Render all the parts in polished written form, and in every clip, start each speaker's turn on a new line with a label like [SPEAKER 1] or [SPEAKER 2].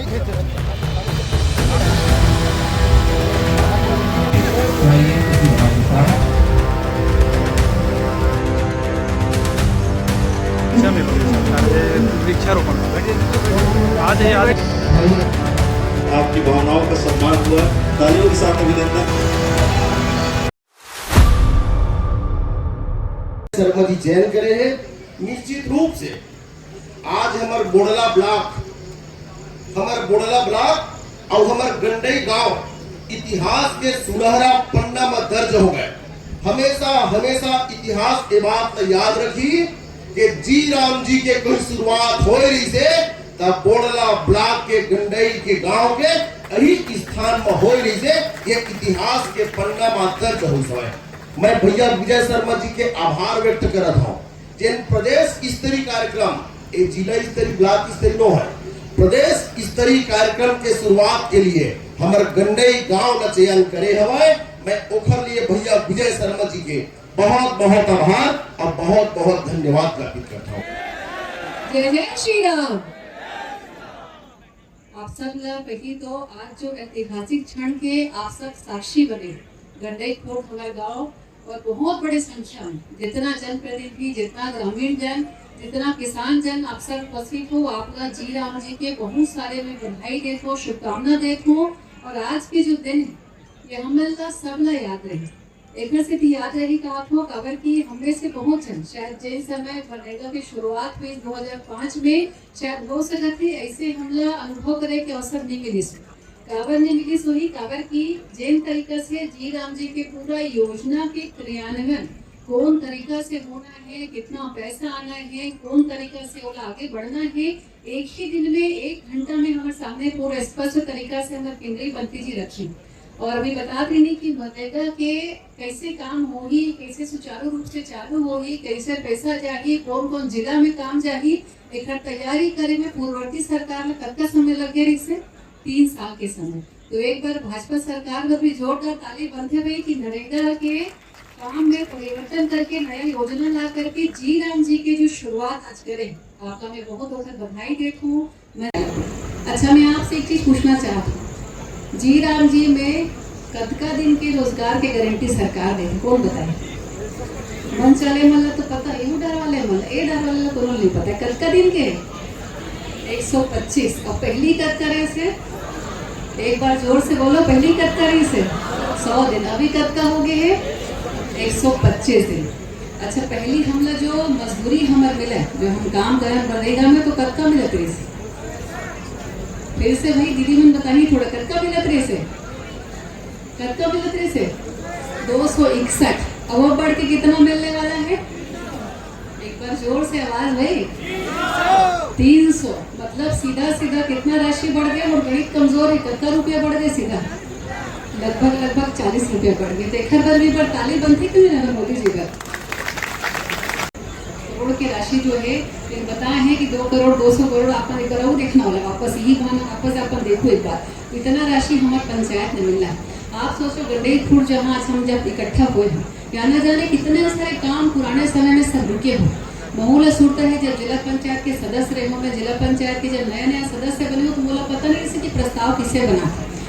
[SPEAKER 1] वृक्षारोपण आज है आज
[SPEAKER 2] आपकी भावनाओं का सम्मान हुआ। तालियों के साथ अभिनंदन।
[SPEAKER 3] शर्मा जी चयन करे हैं। निश्चित रूप से आज हमार बोडला ब्लॉक और हमार गंडई गांव इतिहास के सुनहरा पन्ना में दर्ज हो गए। हमेशा इतिहास के बात याद रखी कि जी राम जी के कोई शुरुआत हो रही से तब बोडला ब्लॉक के गंडई के गांव के यही स्थान में हो रही से ये इतिहास के पन्ना में दर्ज हो गए। मैं भैया विजय शर्मा जी के आभार व्यक्त करता हूँ। जिन प्रदेश स्तरीय कार्यक्रम एक जिला स्तरीय ब्लॉक स्तरीय नो है, प्रदेश स्तरीय कार्यक्रम के शुरुआत के लिए हमारे गंडई गांव का चयन करे हवाए। मैं ओखर लिए भैया विजय शर्मा जी के बहुत आभार और बहुत धन्यवाद ज्ञापित करता हूँ।
[SPEAKER 4] जय जय श्री राम। आप सब लोग पहली तो आज जो ऐतिहासिक क्षण के आप सब साक्षी बने। गंडई खोट हमारे गांव और बहुत बड़े संख्या में जितना जनप्रतिनिधि, जितना ग्रामीण जन, जितना किसान जन आप सब उपस्थित हो। आपका जी राम जी के बहुत सारे में बधाई देखो, शुभकामना देखो। और आज के जो दिन है ये हमें सब ला याद रहे। एक से भी याद रही कहा था खबर की हमें से बहुत जन शायद जिस समय मनरेगा की शुरुआत हुई 2005 में शायद हो सकते थे ऐसे हमला अनुभव करे के अवसर नहीं मिली। काबर ने मिली सोही काबर की जैन तरीका से जी राम जी के पूरा योजना के क्रियान्वयन कौन तरीका से होना है, कितना पैसा आना है, कौन तरीका से ओला आगे बढ़ना है, एक ही दिन में 1 घंटा में हमारे सामने पूरा स्पष्ट तरीका से हमारे केंद्रीय मंत्री जी रखी। और अभी बता देनी कि मनरेगा के कैसे काम होगी, कैसे सुचारू रूप से चालू होगी, कैसे पैसा जाएगी, कौन जिला में काम जाएगी, एक तैयारी करे में पूर्ववर्ती सरकार में कितना समय लगे रही से 3 साल के समय। तो एक बार भाजपा सरकार में भी जोरदार ताली बंधे हुए कि नरेगा के काम में परिवर्तन करके नया योजना ला करके जी राम जी की जो शुरुआत आज करें। आपका मैं बहुत बधाई देती हूँ। अच्छा, मैं आपसे एक चीज पूछना चाहती हूँ। जी राम जी में कतका दिन के रोजगार के गारंटी सरकार दे, कौन बताए? मन चले मतलब तो पता यू डर वाले को नहीं पता कतका दिन के 125। और पहली कतकरे से एक बार जोर से बोलो, पहली कतकरे से 100 दिन। अभी कतका हो गए है 125 दिन। अच्छा, पहली हमला जो मजदूरी हमारे मिले जो हम काम करें मनरेगा में तो कतका मिलत रही से? फिर से भाई दीदी मन बताइए थोड़ा कतका मिलत रही से? 261। अब वो बढ़ के कितना मिलने वाला है? एक बार जोर से आवाज भाई 300। मतलब सीधा कितना राशि बढ़ गया? और गणित कमजोर है, कितना रुपया बढ़ गया? सीधा लगभग 40 रुपया बढ़ गया। देखकर बार भी पर ताली बनती क्यों नहीं मोदी जी का? करोड़ की राशि जो है बताए हैं कि 2 करोड़ 200 करोड़ आपने एक बार देखना होगा वापस यही बहाना वापस आप देखो एक बार इतना राशि हमारे पंचायत में मिल रहा है। आप सोचो गंडई खुर जहाँ आज हम जब इकट्ठा हुए हैं या न जाने कितने सारे काम पुराने समय में सब रुके हो। माहौल सूरता है जब जिला पंचायत के सदस्य रहे हो, मैं जिला पंचायत के जब नया सदस्य बने हो तो बोला पता नहीं इसे कि प्रस्ताव किसे बना।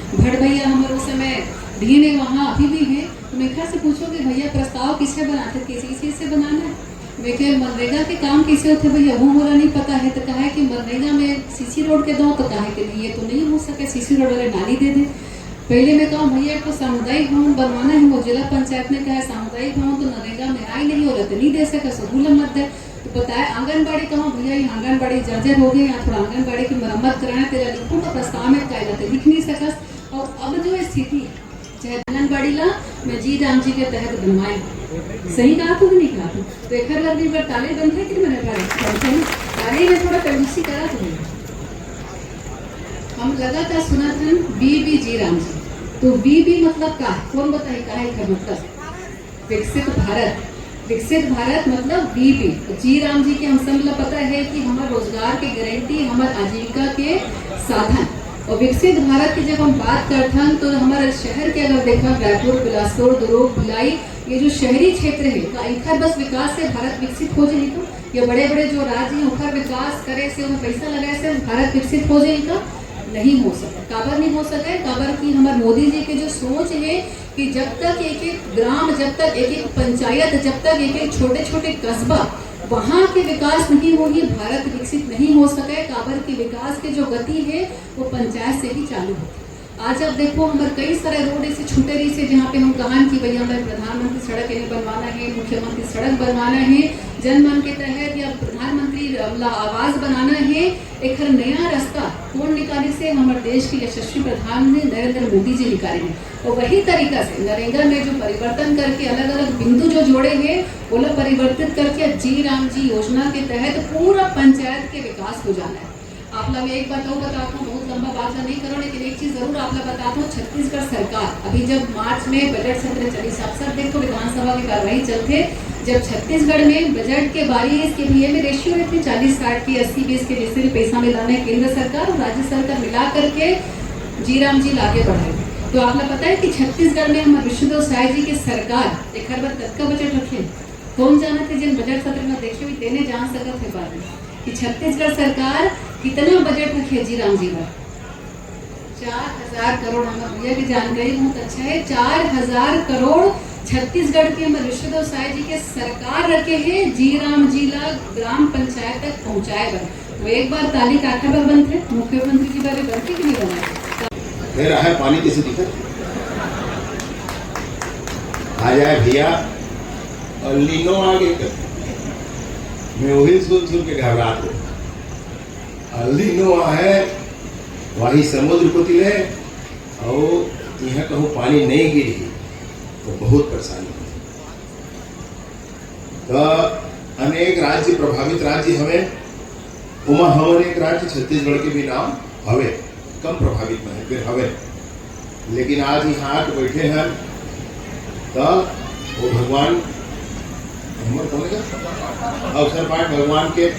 [SPEAKER 4] भट्ट भैया हमारे उस समय डी ने वहाँ अभी भी है तो मैं से पूछो कि भैया प्रस्ताव किसे बनाते, किसी चीज से बनाना है? देखिए मनरेगा के काम कैसे होते भैया वो बोला नहीं पता है तो कहा है कि मनरेगा में सीसी रोड के दो तो कहा है कि ये तो नहीं हो सके, सीसी रोड वाले नाली दे दे। पहले मैं कहूँ भैया को सामुदायिक भवन बनवाना है, वो जिला पंचायत ने कहा सामुदायिक भवन तो नरेगा में आई नहीं हो रहा तो नहीं दे सके, सहूलत मत दे। तो बताया आंगनबाड़ी कहूँ भैया ये आंगनबाड़ी जर्जर हो गई, यहाँ थोड़ा आंगनबाड़ी की मरम्मत कराना तेरा लिखूँ तो प्रस्ताव में क्या जाते लिख नहीं सकस। और अब जो स्थिति चाहे आंगनबाड़ी ला मैं जी राम जी के तहत बनवाए, सही कहा तो नहीं कहा तो एक बार ताले बंद है कि मैंने ताले में थोड़ा कंजूसी करा तो हम लगातार सुना था बी जी राम जी। तो बी मतलब का कौन बताए का है मतलब विकसित भारत मतलब बी जी राम जी के हम सब पता है कि हमारे रोजगार की गारंटी, हमारे आजीविका के साधन। और विकसित भारत की जब हम बात करते हैं तो हमारे शहर के अगर देखा रायपुर, बिलासपुर, दुर्ग, भिलाई ये जो शहरी क्षेत्र है का इनका बस विकास से भारत विकसित हो जाए तो ये बड़े बड़े जो राज्य हैं उनका विकास करे से उन्हें पैसा लगाए से भारत विकसित हो जाएगा नहीं हो सका। काबर नहीं हो सका? काबर की हमारे मोदी जी के जो सोच है कि जब तक एक एक ग्राम, जब तक एक एक पंचायत, जब तक एक एक छोटे छोटे कस्बा वहाँ के विकास नहीं होगी, भारत विकसित नहीं हो सके। काबर की विकास की जो गति है वो पंचायत से ही चालू होती। आज आप देखो हमारे कई सारे रोड ऐसे छूटे रही से जहाँ पे हम कहान की भैया हमें प्रधानमंत्री सड़क इन्हें बनवाना है, मुख्यमंत्री सड़क बनवाना है, जन मन के तहत या प्रधानमंत्री आवास बनाना है। एक हर नया रास्ता कौन निकाले से? हमारे देश के यशस्वी प्रधानमंत्री नरेंद्र मोदी जी निकाले हैं। और वही तरीका से नरेगा में जो परिवर्तन करके अलग अलग बिंदु जो जोड़े हैं वो लोग परिवर्तित करके जी राम जी योजना के तहत पूरा पंचायत के विकास हो जाना है। आप लोग एक बात और बताता हूँ, बहुत लंबा बात नहीं करो, लेकिन एक चीज जरूर आप लोग बताता हूँ। छत्तीसगढ़ सरकार अभी जब मार्च में बजट सत्र चली, सब देखो विधानसभा की कार्रवाई चलते, जब छत्तीसगढ़ में बजट के बारी इसके भी में रेशियो रहती 40-60 की, 80-20 के जैसे पैसा मिलाना है केंद्र सरकार और राज्य सरकार मिला करके जी राम जी लागे बढ़ाए। तो आप लोग पता है कि छत्तीसगढ़ में हमारे विष्णुदेव साय जी की सरकार एक हर बार तक का बजट रखे। कौन जाना थे जिन बजट सत्र में देखे भी देने जान सकते थे बाद में कि छत्तीसगढ़ सरकार कितना बजट रखे जी राम जी का? 4000 करोड़। हमारे भैया की जानकारी बहुत अच्छा है। 4000 करोड़ छत्तीसगढ़ के हमारे विष्णुदेव साय जी के सरकार रखे हैं जी राम जी ला ग्राम पंचायत तक पहुँचाएगा। तो एक बार ताली काठा पर बंद थे, मुख्यमंत्री जी बारे बनती कि नहीं बना?
[SPEAKER 3] फिर है पानी कैसे दिखा आ जाए भैया और लीनो आगे कर। मैं वही सुन के घबराहट हूँ। लीनो है वही समुद्र को तिले और यहाँ कहूँ पानी नहीं गिरी तो बहुत परेशानी होती। तो अनेक राज्य प्रभावित राज्य हमें उमा हमारे एक राज्य छत्तीसगढ़ के भी नाम हवे, कम प्रभावित में है फिर हवे, लेकिन आज यहाँ आके बैठे हैं तो वो भगवान अवसर पाठ भगवान के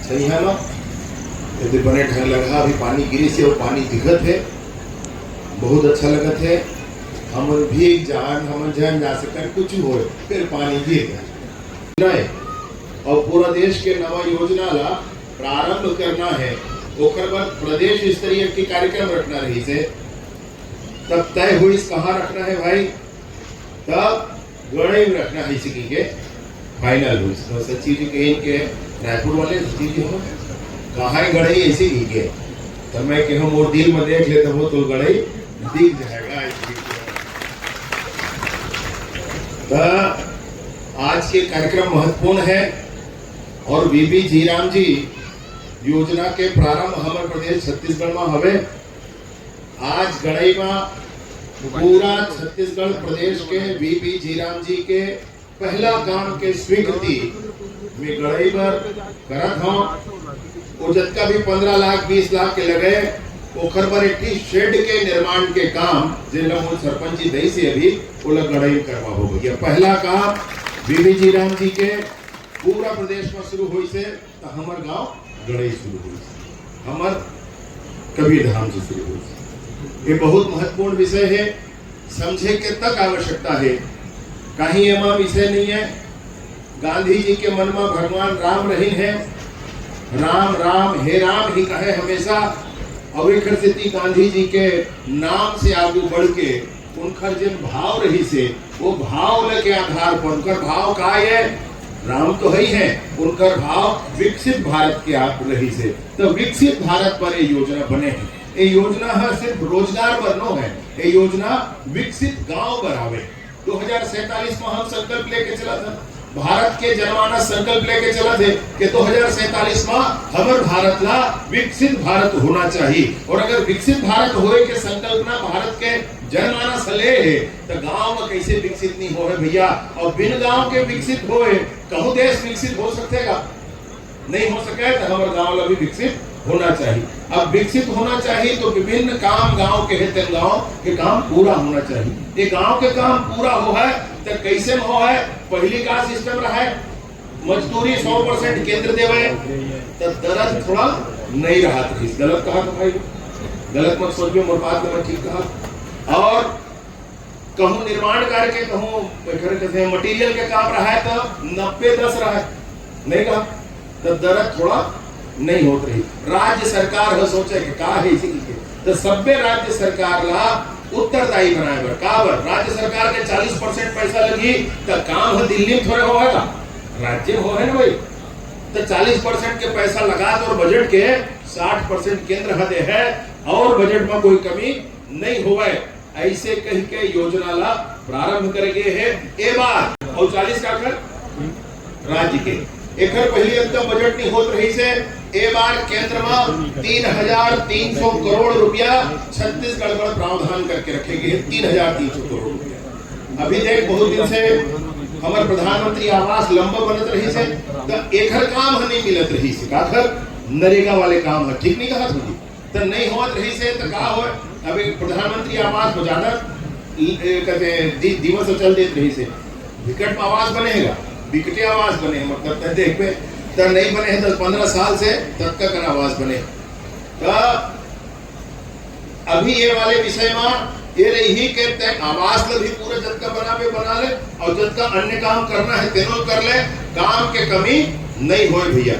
[SPEAKER 3] सही है ना, यदि बने ढंग लगा अभी पानी गिरी से वो पानी दिखत है, बहुत अच्छा लगत है। हम भीग जान हम जान जा सकते कुछ हो फिर पानी गिर गए और पूरा देश के नवा योजना ला प्रारंभ करना है। ओकर बाद प्रदेश स्तरीय की कार्यक्रम रखना रही से तब तय हुई कहाँ रखना है भाई, तब गणे में रखना है इसी के फाइनल हुई। तो सच्ची जी के इनके रायपुर वाले सच्ची जी हो कहाँ गढ़ई ऐसी ही के तो मैं कहूँ मोर दिल में देख लेता हूँ तो गढ़ई दिख जाएगा। तो आज के कार्यक्रम महत्वपूर्ण है और बीबी जी राम जी योजना के प्रारंभ हमारे प्रदेश छत्तीसगढ़ में हवे। आज गढ़ई में पूरा छत्तीसगढ़ प्रदेश के बीबी जी राम जी के पहला काम के स्वीकृति में गढ़ई पर करत हूँ। जत्का भी 15 लाख 20 लाख के लगे ओखर पर एक शेड के निर्माण के काम जिला मूल सरपंच जी दई से अभी ओला गढ़ई करवा हो गया। पहला काम बीबी जी राम जी के पूरा प्रदेश में शुरू हुई से तो हमार गांव गढ़ई शुरू हुई, हमार कबीर धाम से शुरू हुई। ये बहुत महत्वपूर्ण विषय है, समझे के तक आवश्यकता है, कहीं एमा विषय नहीं है। गांधी जी के मन में भगवान राम रही है, राम राम हे राम ही कहे हमेशा। अविखर स्थिति गांधी जी के नाम से आगे बढ़ के उनकर जिन भाव रही से वो भाव के आधार पर उनकर भाव का है राम तो ही है, उनकर भाव विकसित भारत के आप रही से तो विकसित भारत पर ये योजना बने हैं। ये योजना है सिर्फ रोजगार बनो है, ये योजना विकसित गांव बनावे। 2047 में हम संकल्प लेके चला था, भारत के जनमानस संकल्प लेके चला थे कि 2047 में हमार भारत ला विकसित भारत होना चाहिए। और अगर विकसित भारत होए के संकल्पना भारत के जनमानस ले है तो गांव में कैसे विकसित नहीं हो भैया। और बिन गांव के विकसित होए कहूँ देश विकसित हो सकेगा नहीं हो सके तो हमारे गांव ला भी विकसित होना चाहिए। अब विकसित होना चाहिए तो विभिन्न काम गांव के है गांव के काम पूरा होना चाहिए। ये गांव के काम पूरा हो है तो कैसे हो है, पहली का सिस्टम रहा है मजदूरी 100% केंद्र देवे तो दर्द थोड़ा नहीं रहा था। गलत कहा तो भाई गलत मत सोच में मोर बात में ठीक कहा। और कहूँ निर्माण कार्य के कहूँ मटेरियल के काम रहा है तो 90-10 रहा है नहीं कहा तो दर्द थोड़ा नहीं होत रही। राज्य सरकार हो सोचे कि का है इसी के तो सभ्य राज्य सरकार ला उत्तरदायी बनाए बर का बर राज्य सरकार के 40% पैसा लगी तो काम है दिल्ली में थोड़े होगा राज्य में हो है ना भाई। तो 40% के पैसा लगा तो और बजट के 60% केंद्र हदे है और बजट में कोई कमी नहीं होवे ऐसे कह के योजना ला प्रारंभ करेंगे है ए बार और 40 का कर राज्य के एकर पहले अब तक बजट नहीं होत रही से ए बार केंद्र में 3,300 करोड़ रुपया छत्तीसगढ़ पर प्रावधान करके रखेंगे 3,300 करोड़ रुपया। अभी देख बहुत दिन से हमारे प्रधानमंत्री आवास लंबा बनत रही से तो एकर काम नहीं मिलत रही से काखर नरेगा वाले काम है ठीक नहीं कहा थी तो नहीं होत रही से तो का हो अभी प्रधानमंत्री आवास को ज्यादा कहते दिवस चल देत रही से विकट आवास बनेगा विकटे आवास बने मतलब देख पे तो नहीं बने 10-15 साल से तब तक आवास बने तो अभी ये वाले विषय में ये रही के आवास भी पूरे जद का बना ले और जद का अन्य काम करना है तेनो कर ले काम के कमी नहीं होए भैया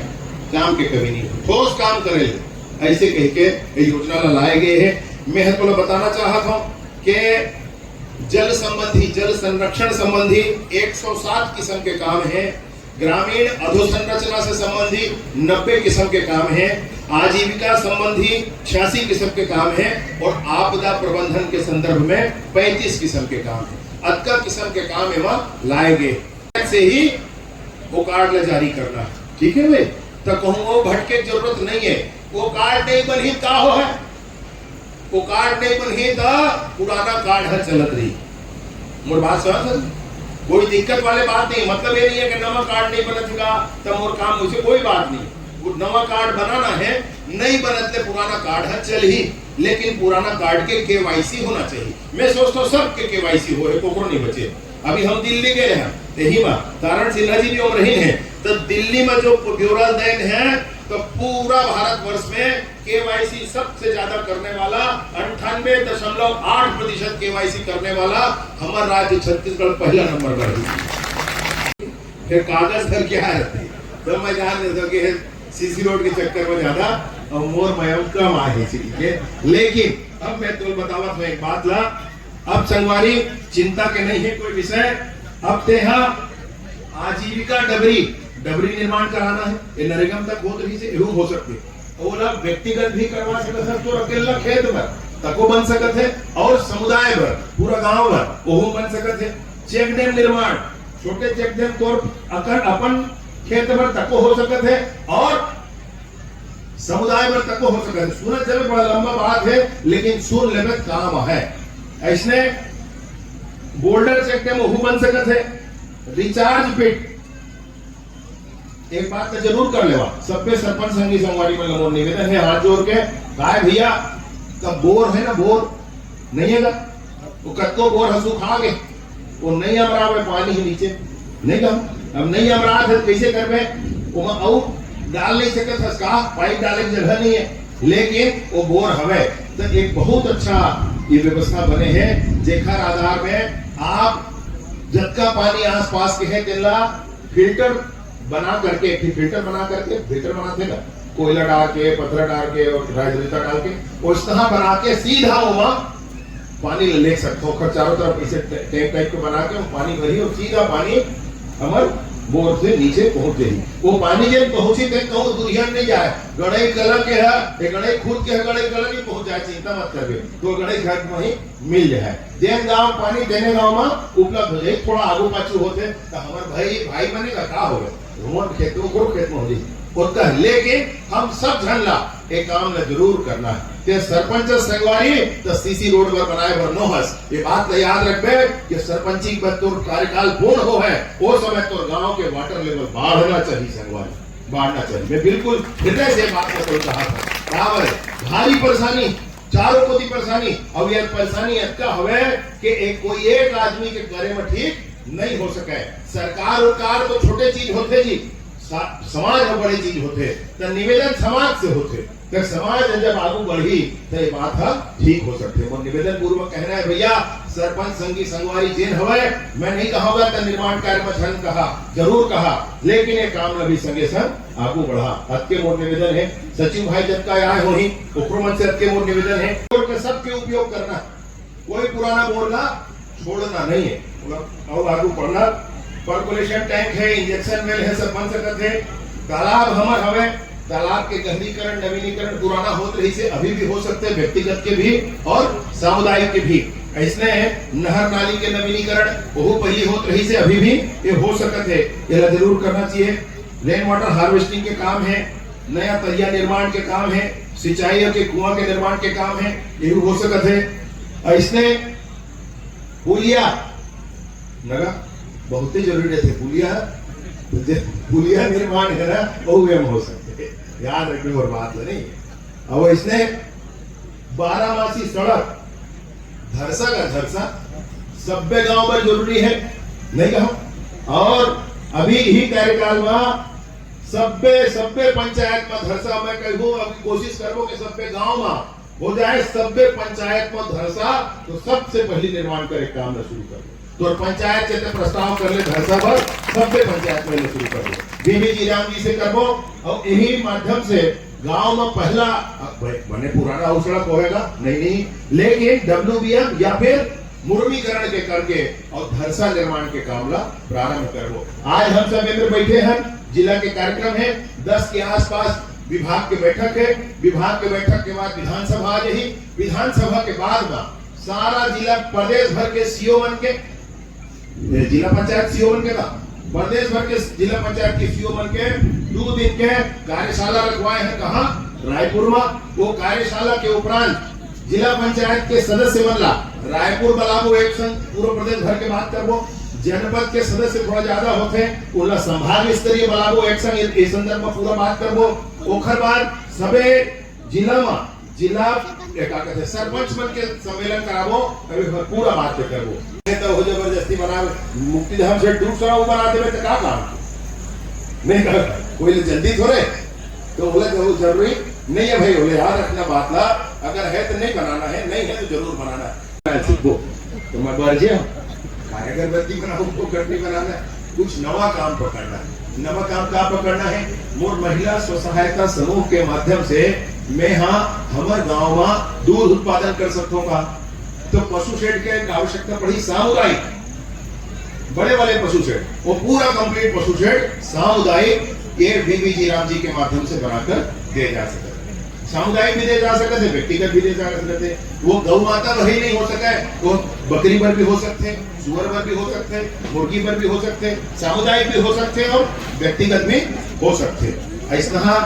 [SPEAKER 3] काम के कमी नहीं ठोस काम करे ले ऐसे कह के योजना लाए गए हैं। मैं तो बताना चाहता हूँ कि जल संबंधी जल संरक्षण संबंधी 107 किस्म के काम हैं, ग्रामीण अधोसंरचना से संबंधी 90 किस्म के काम हैं, आजीविका संबंधी 86 किस्म के काम हैं और आपदा प्रबंधन के संदर्भ में 35 किस्म के काम हैं। अतका किस्म के काम एवं लाए गए से ही वो कार्ड जारी करना ठीक है भाई। तो कहूँ वो भटके की जरूरत नहीं है वो कार्ड नहीं बनी का हो है वो कार्ड नहीं बनी तो पुराना कार्ड है चलत रही मोर बात समझ कोई दिक्कत वाले बात नहीं मतलब ये नहीं है कि नवा कार्ड नहीं बनेगा तो मोर काम मुझे कोई बात नहीं वो नवा कार्ड बनाना है नहीं बनते पुराना कार्ड है चल ही लेकिन पुराना कार्ड के केवाईसी होना चाहिए। मैं सोचता हूँ सब के केवाईसी हो कोकरो नहीं बचे। अभी हम दिल्ली गए हैं यही में तारण सिन्हा जी भी उम्र रही है तो दिल्ली में जो ब्यूरो दैन है तो पूरा भारतवर्ष में केवाईसी सबसे ज्यादा करने वाला 98.8% केवाईसी करने वाला हमारा राज्य छत्तीसगढ़ पहला नंबर पर। फिर कागज घर क्या है तो मैं जान लेता कि सीसी रोड के चक्कर में ज्यादा और मोर मयम कम आए के लेकिन अब मैं तो बतावा तो एक बात ला अब संगवारी चिंता के नहीं है कोई विषय। अब ते आजीविका डबरी निर्माण कराना है ये नरेगा तक हो रही से हो सकते और व्यक्तिगत भी करवा सकते हैं तो अकेला खेत में तको बन सकते है और समुदाय भर पूरा गांव भर वो बन सकते है। चेक डैम निर्माण छोटे चेक डैम तो अपन खेत भर तको हो सकते है और समुदाय भर तको हो सकते है। सुनत चले बड़ा लंबा बात है लेकिन सुन लेवे काम है। ऐसने बोल्डर चेक डैम वो बन सकते है। रिचार्ज पिट एक बात तो जरूर कर लेवा सबके सरपंच संगी संगवारी में नमो निवेदन है हाथ जोड़ के गाय भैया तब बोर है ना बोर नहीं है वो कत्तो बोर हंसू खा गए वो नहीं अमरा में पानी ही नीचे नहीं कहा अब नहीं अमरा है कैसे कर वो और डाल नहीं सकते का पाइप डालने की जगह नहीं है लेकिन वो बोर हवे तो एक बहुत अच्छा ये व्यवस्था बने हैं जेखर आधार में आप जत्का पानी आसपास के है तेला फिल्टर बना करके फिल्टर बनाते ना कोयला डाल के पत्थर डाल के और रेता डाल के उस तरह बना के सीधा वहां पानी ले सकते हो चारों तरफ इसे टैंक टाइप को बना के पानी भरी और सीधा पानी हमारे बोर से नीचे पहुंच गई। वो पानी जब पहुंची थे तो दुनिया नहीं जाए गणेश कलर के है गणेश खुद के है गणेश कलर नहीं पहुंच जाए चिंता मत करिए तो गणेश घर में ही मिल जाए देन गांव पानी देने गांव में उपलब्ध हो जाए। थोड़ा आगू पाछू होते तो हमारे भाई बनेगा का हो रोड खेतों को खेत में हो जाए होता है लेकिन हम सब झंडा एक काम न जरूर करना है कि सरपंच संगवारी तो सीसी रोड पर बनाए बर नो हस ये बात तो याद रखबे कि सरपंची बतौर कार्यकाल पूर्ण हो है वो समय तो गांव के वाटर लेवल बढ़ना चाहिए संगवारी बढ़ना चाहिए। मैं बिल्कुल हृदय से बात को कहा था भारी परेशानी चारों को दी परेशानी अब यह परेशानी इतना हवे कि कोई एक आदमी के करे में ठीक नहीं हो सके। सरकार उकार तो छोटे चीज होते जी समाज में बड़े चीज होते तो निवेदन समाज से होते
[SPEAKER 5] तो समाज जब आगू बढ़ी तो ये बात है ठीक हो सकते। मोर निवेदन पूर्वक कहना है भैया सरपंच संगी संगवारी जेन हवे, मैं नहीं कहूंगा तो निर्माण कार्य में झन कहा जरूर कहा, लेकिन ये काम अभी संगे संग आगू बढ़ा। अतके मोर निवेदन है सचिव भाई जब का आए हो ही उपक्रम से अतके मोर निवेदन है के सबके उपयोग करना, कोई पुराना बोलना छोड़ना नहीं है और आगू बढ़ना। पर्कुलेशन टैंक है, इंजेक्शन वेल है, सब बन सकते है। तालाब हमर हवे, तालाब के गहरीकरण नवीनीकरण पुराना होत रही से अभी भी हो सकते हैं, व्यक्तिगत के भी और सामुदायिक के भी। ऐसने नहर नाली के नवीनीकरण वो पहली होत रही से अभी भी ये हो सकते है, ये जरूर करना चाहिए। रेन वाटर हार्वेस्टिंग के काम है, नया तरिया निर्माण के काम है, सिंचाई के कुआं के निर्माण के काम है, ये भी हो सकते है। ऐसने पुलिया लगा बहुत ही जरूरी थे, पुलिया निर्माण है ना वो हो सकते, याद रखने और बात नहीं। अब इसने 12मासी सड़क धरसा का धरसा सभ्य गांव पर जरूरी है नहीं कहा, और अभी ही कार्यकाल में सभ्य पंचायत में धरसा मैं कहूँ अभी कोशिश करो कि सभ्य गांव में हो जाए, सभ्य पंचायत में धरसा तो सबसे पहले निर्माण करे काम न शुरू कर तो पंचायत के प्रस्ताव कर ले धरसा पर सभ्य पंचायत में शुरू कर दो, बीबी जी राम जी से करबो और यही माध्यम से गांव में पहला बने पुराना सड़क होएगा नहीं, लेकिन WBM या फिर मुर्मीकरण के करके और धरसा निर्माण के काम ला प्रारंभ करो। आज हम सब मित्र बैठे हैं, जिला के कार्यक्रम है, 10 के आसपास विभाग के बैठक है, विभाग के बैठक के बाद विधानसभा आ जाही, विधानसभा के बाद में सारा जिला प्रदेश भर के सीओ बन के जिला पंचायत सीओ बन के प्रदेश भर के जिला पंचायत के सीओ बन के 2 दिन के कार्यशाला रखवाए हैं। कहाँ? रायपुर में। वो कार्यशाला के उपरांत जिला पंचायत के सदस्य बनला रायपुर बलाबो एक संग पूरा प्रदेश भर के बात करबो, जनपद के सदस्य थोड़ा ज्यादा होते उला संभाग स्तरीय बलाबो एक संग इस संदर्भ में पूरा बात करबो। ओखर बाद सबे जिला में जिला का कहते सरपंच बन के सम्मेलन कराबो, अभी पूरा बात पे करबो। तो हो जबरदस्ती बना मुक्तिधाम से दूसरा वो बना देवे तो का काम नहीं कर कोई जल्दी थोड़े, तो बोले तो जरूरी नहीं है भाई, बोले याद रखना बात ला, अगर है तो नहीं बनाना है, नहीं है तो जरूर बनाना है। तो मैं बर्जे अगरबत्ती बनाओ तो गड्डी बनाना, कुछ नवा काम पकड़ना है। नवा काम का पकड़ना है मोर महिला स्व सहायता समूह के माध्यम से मैं हमारे गांव में दूध उत्पादन कर सकता हूँ। तो पशु शेड के आवश्यकता पड़ी सामुदायिक, बड़े वाले पशु शेड, वो पूरा कंप्लीट पशु शेड सामुदायिक ये बीबी जी राम जी के माध्यम से बनाकर दे जा सकते, सामुदायिक भी दे जा सकते, व्यक्तिगत भी दे जा सकते। वो गौ माता वही नहीं हो सका है, वो बकरी पर भी हो सकते, सुअर पर भी हो सकते, मुर्गी पर भी हो सकते, सामुदायिक भी हो सकते और व्यक्तिगत भी हो सकते। ऐसा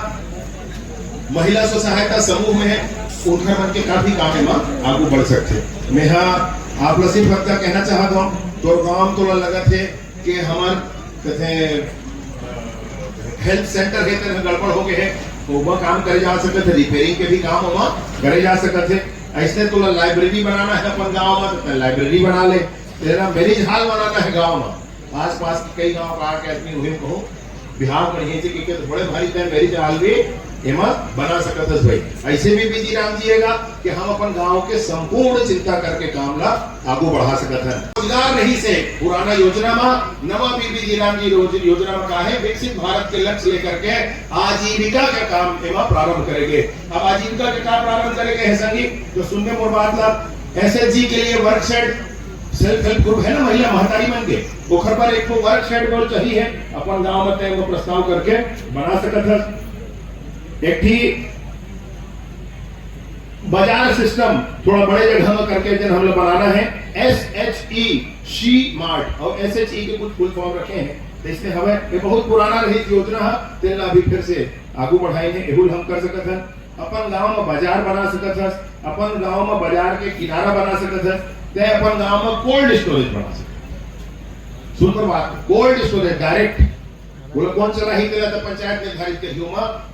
[SPEAKER 5] महिला स्व सहायता समूह में है, उनका मन के काफी काम में आगू बढ़ सकते। मैं आप सिर्फ हत्या कहना चाहता हूँ, तो गांव तो लगा थे कि हमार कहते हेल्थ सेंटर के तरह गड़बड़ हो गए है, तो वह काम करे जा सकते थे, रिपेयरिंग के भी काम वहाँ करे जा सकते थे। ऐसे तो लाइब्रेरी बनाना है अपन गांव में तो लाइब्रेरी बना ले, तेरा मैरिज हॉल बनाना है गांव में, आस पास कई गांव का आके आदमी हुए कहो बिहार पर यहीं से कि बड़े भारी टाइम मैरिज हॉल भी एमा बना सकते भाई। ऐसे भी बीजी राम जिएगा कि हम अपन गांव के संपूर्ण चिंता करके काम ला आगू बढ़ा सकते हैं। रोजगार नहीं से पुराना योजना में नवा बीबी जी राम जी योजना में कहा है विकसित भारत के लक्ष्य लेकर के आजीविका का काम एमा प्रारंभ करेंगे। अब आजीविका के काम प्रारंभ करेंगे है संगी तो सुनने को बात ला SHG के लिए वर्कशेड सेल्फ हेल्प ग्रुप है ना, महिला महतारी बन के पोखर पर एक वर्कशेड को चाहिए अपन गांव में तय प्रस्ताव करके बना सकते हैं। एक ही बाजार सिस्टम थोड़ा बड़े जगह में करके जन हम लोग बनाना है SHE शी मार्ट और SHE के कुछ फुल फॉर्म रखे हैं, तो इसमें हमें ये बहुत पुराना रही योजना है, तेल अभी फिर से आगू बढ़ाएंगे, एहुल हम कर सकते हैं। अपन गांव में बाजार बना सकते हैं, अपन गांव में बाजार के किनारा बना सकते हैं, ते अपन गांव में कोल्ड स्टोरेज बना सकते। सुनकर बात, कोल्ड स्टोरेज डायरेक्ट बोले कौन चला ही तो पंचायत निर्धारित के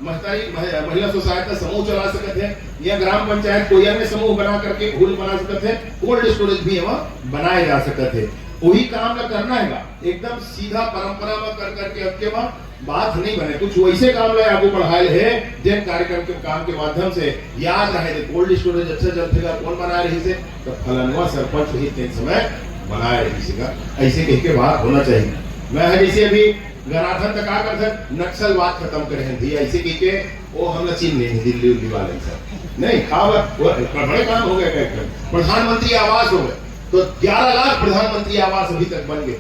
[SPEAKER 5] महतारी महिला स्व सहायता समूह चला सकते हैं या ग्राम पंचायत कोई अन्य समूह बना करके भूल बना सकते हैं, कोल्ड स्टोरेज भी वहाँ बनाए जा सकते थे। वही काम ला करना है, एकदम सीधा परंपरा में कर करके अब के बात नहीं बने, कुछ वैसे काम ला आगू बढ़ाए है जिन कार्यक्रम के काम के माध्यम से याद रहे दे कोल्ड स्टोरेज अच्छा चलतेगा, कौन बना रही से तो फलानुआ सरपंच ही तीन समय बनाए रही का, ऐसे कह के बात होना चाहिए। मैं जैसे अभी गनाथन तक आ कर नक्सलवाद खत्म करे हैं धी, ऐसे कह के वो हम चीन नहीं दिल्ली उल्ली वाले सर नहीं बड़े काम हो गए, प्रधानमंत्री आवास हो गए तो 11 लाख प्रधानमंत्री आवास अभी तक बन गए।